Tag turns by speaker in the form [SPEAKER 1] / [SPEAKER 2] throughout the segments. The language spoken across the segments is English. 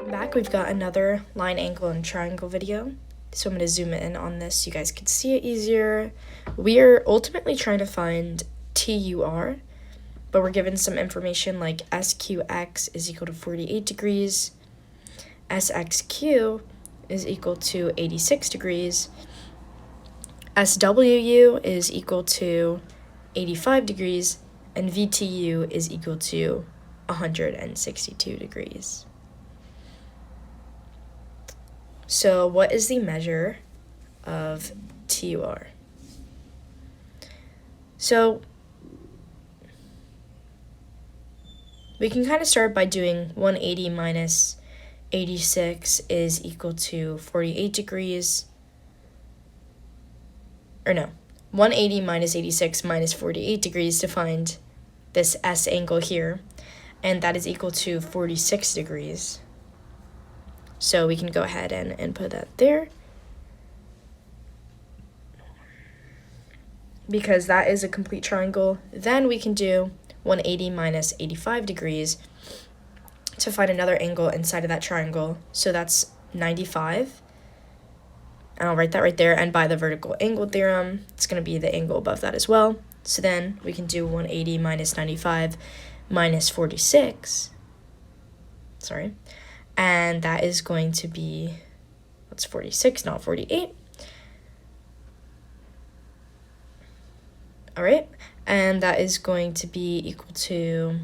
[SPEAKER 1] Back, we've got another line, angle, and triangle video. So I'm going to zoom in on this so you guys can see it easier. We are ultimately trying to find TUR, but we're given some information like SQX is equal to 48 degrees, SXQ is equal to 86 degrees, SWU is equal to 85 degrees, and VTU is equal to 162 degrees. So what is the measure of TUR? So we can kind of start by doing 180 minus 86 is equal to 48 degrees. Or no, 180 minus 86 minus 48 degrees to find this S angle here, and that is equal to 46 degrees. So we can go ahead and put that there, because that is a complete triangle. Then we can do 180 minus 85 degrees to find another angle inside of that triangle. So that's 95. And I'll write that right there. And by the vertical angle theorem, it's going to be the angle above that as well. So then we can do 180 minus 95 minus 46. Sorry. And that is going to be, that's 46, not 48. All right, and that is going to be equal to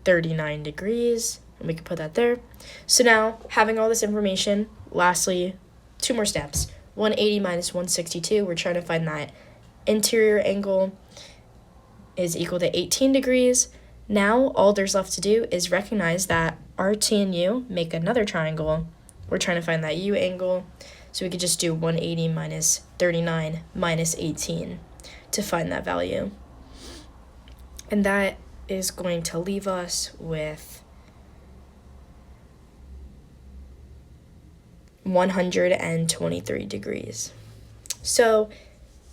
[SPEAKER 1] 39 degrees, and we can put that there. So now, having all this information, lastly, two more steps. 180 minus 162, we're trying to find that interior angle is equal to 18 degrees. Now, all there's left to do is recognize that RT and U make another triangle. We're trying to find that U angle, so we could just do 180 minus 39 minus 18 to find that value. And that is going to leave us with 123 degrees. So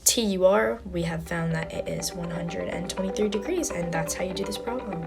[SPEAKER 1] TUR, we have found that it is 123 degrees, and that's how you do this problem.